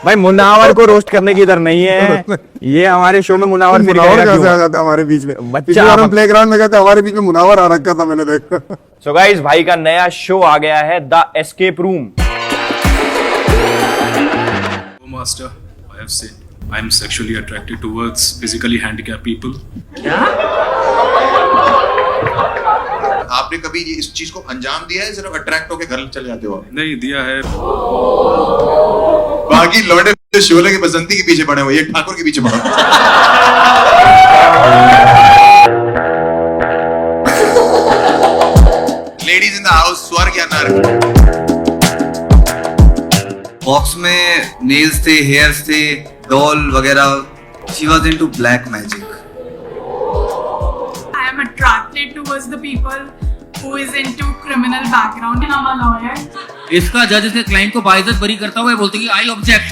भाई मुनावर को रोस्ट करने की इधर नहीं है, ये हमारे शो में मुनावर फिर मुनावर कहेगा कैसे क्यों? आ जाता है हमारे बीच में? बच्चा पिछली बार हम आप- प्लेग्राउंड में गए थे, हमारे बीच में मुनावर आ रखा था, मैंने देखा। सो गाइस, भाई का नया शो आ गया है, the escape room. Master, I have said I am sexually attracted towards physically handicapped people. आपने कभी ये इस चीज को अंजाम दिया है, सिर्फ अट्रैक्ट होके घर चले जाते हो? नहीं दिया है। बाकी लौंडे शोले की बसंती के पीछे पड़े हुए, ये ठाकुर के पीछे पड़ा। लेडीज इन द हाउस, स्वर्ग या नर्क? बॉक्स में नेल्स थे, हेयर्स थे, डॉल वगैरह। She was into black magic. I am attracted towards the people who is into criminal background. I'm a lawyer. इसका जज इसके क्लाइंट को बाइज्जत बरी करता हुआ बोलते कि आई ऑब्जेक्ट।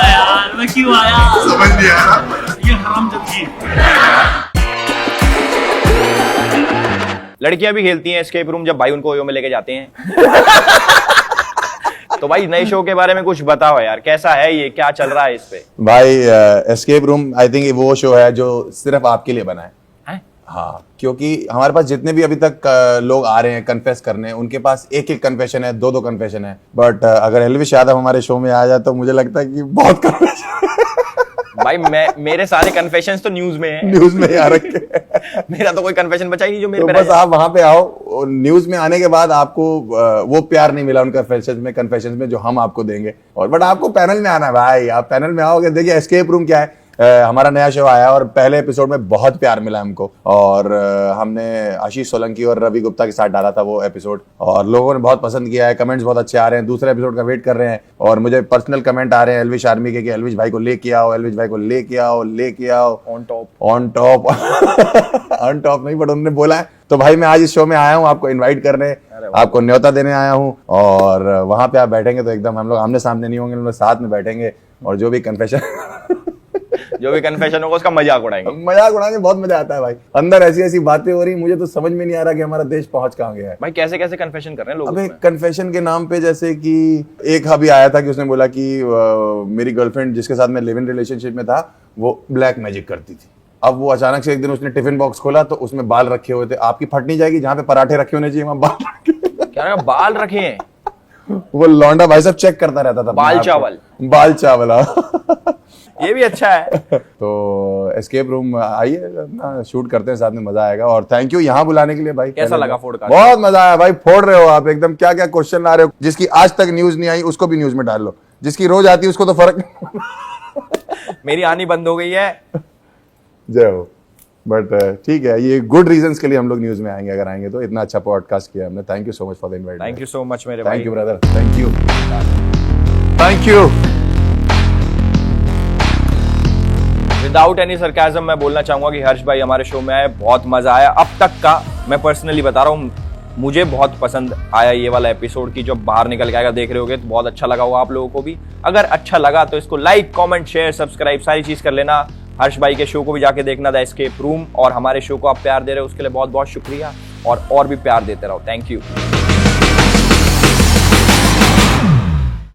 यार मैं क्यों आया? समझ नहीं आ रहा। ये हरामजादी। लड़कियां भी खेलती हैं एस्केप रूम जब भाई उनको ओयो में लेके जाते हैं। तो भाई नए शो के बारे में कुछ बताओ यार, कैसा है ये, क्या चल रहा है इस पे? भाई एस्केप रूम आई थिंक वो शो है जो सिर्फ आपके लिए बना है। हाँ, क्योंकि हमारे पास जितने भी अभी तक लोग आ रहे हैं कन्फेस करने, उनके पास एक एक कन्फेशन है, दो दो कन्फेशन है। बट अगर एल्विश यादव हमारे शो में आ जाए तो मुझे लगता है कि बहुत कन्फेशन भाई मेरे सारे कन्फेशंस तो न्यूज में है। न्यूज में आ रखे हैं। मेरा तो कोई कन्फेशन बचा ही नहीं जो मेरे तो पे बस रह आप वहां पे आओ, न्यूज में आने के बाद आपको वो प्यार नहीं मिला उन कन्फेशन में जो हम आपको देंगे। और बट आपको पैनल में आना है भाई, आप पैनल में आओगे। देखिए एस्केप रूम क्या है, हमारा नया शो आया और पहले एपिसोड में बहुत प्यार मिला हमको। और हमने आशीष सोलंकी और रवि गुप्ता के साथ डाला था वो एपिसोड और लोगों ने बहुत पसंद किया है, कमेंट्स बहुत अच्छे आ रहे हैं। दूसरे एपिसोड का वेट कर रहे हैं और मुझे पर्सनल कमेंट आ रहे हैं एल्विश आर्मी के कि एल्विश भाई को लेके आओ, एल्विश भाई को लेके आओ, लेके आओ ऑन टॉप ऑन टॉप नहीं, बट उन्होंने बोला है। तो भाई मैं आज इस शो में आया हूँ आपको इनवाइट करने, आपको न्योता देने आया हूँ। और वहां पे आप बैठेंगे तो एकदम हम लोग आमने सामने नहीं होंगे, हम लोग साथ में बैठेंगे और जो भी कन्फेशन होगा उसका मजाक उड़ाएंगे। मजाक उड़ाने बहुत मजा आता है भाई। अंदर ऐसी ऐसी बातें हो रही, मुझे तो समझ में नहीं आ रहा कि हमारा देश पहुंच कहाँ गया है। भाई कैसे कैसे कन्फेशन कर रहे हैं लोग अबे उसमें? कन्फेशन के नाम पे जैसे कि एक अभी आया था कि उसने बोला कि मेरी गर्लफ्रेंड जिसके साथ मैं लिव इन रिलेशनशिप में था वो ब्लैक मैजिक करती थी। अब वो अचानक से एक दिन उसने टिफिन बॉक्स खोला तो उसमें बाल रखे हुए थे। आपकी फट नहीं जाएगी, जहाँ पे पराठे रखे होने चाहिए वहां बाल रखे। क्या बाल रखे हैं? वो लौंडा भाई साहब चेक करता रहता था बाल चावल। बाल चावल हाँ। ये भी अच्छा है। तो एस्केप रूम आइए अपना शूट करते हैं साथ में, मजा आएगा। और थैंक यू यहाँ बुलाने के लिए भाई। कैसा लगा फोड़कास्ट? बहुत मजा आया भाई, फोड़ रहे हो आप एकदम, क्या क्या क्वेश्चन ला रहे हो। जिसकी आज तक न्यूज नहीं आई उसको भी न्यूज में डाल लो, जिसकी रोज आती है उसको तो फर्क नहीं। मेरी आनी बंद हो गई है। जय हो। बट ठीक है, ये गुड रीजंस के लिए हम लोग न्यूज में आएंगे, अगर आएंगे तो। इतना अच्छा पॉडकास्ट किया हमने, thank you so much for the invite. Thank you so much मेरे भाई। Thank you brother, thank you thank you. Without any sarcasm मैं बोलना चाहूंगा कि हर्ष भाई हमारे शो में आए, बहुत मजा आया। अब तक का मैं पर्सनली बता रहा हूँ, मुझे बहुत पसंद आया ये वाला एपिसोड की। जब बाहर निकल के आएगा देख रहे होगे तो बहुत अच्छा लगा होगा आप लोगों को भी। अगर अच्छा लगा तो इसको लाइक, कमेंट, शेयर, सब्सक्राइब सारी चीज कर लेना। हर्ष भाई के शो को भी जाके देखना, द एस्केप रूम। और हमारे शो को आप प्यार दे रहे हो उसके लिए बहुत बहुत शुक्रिया, और भी प्यार देते रहो। Thank you.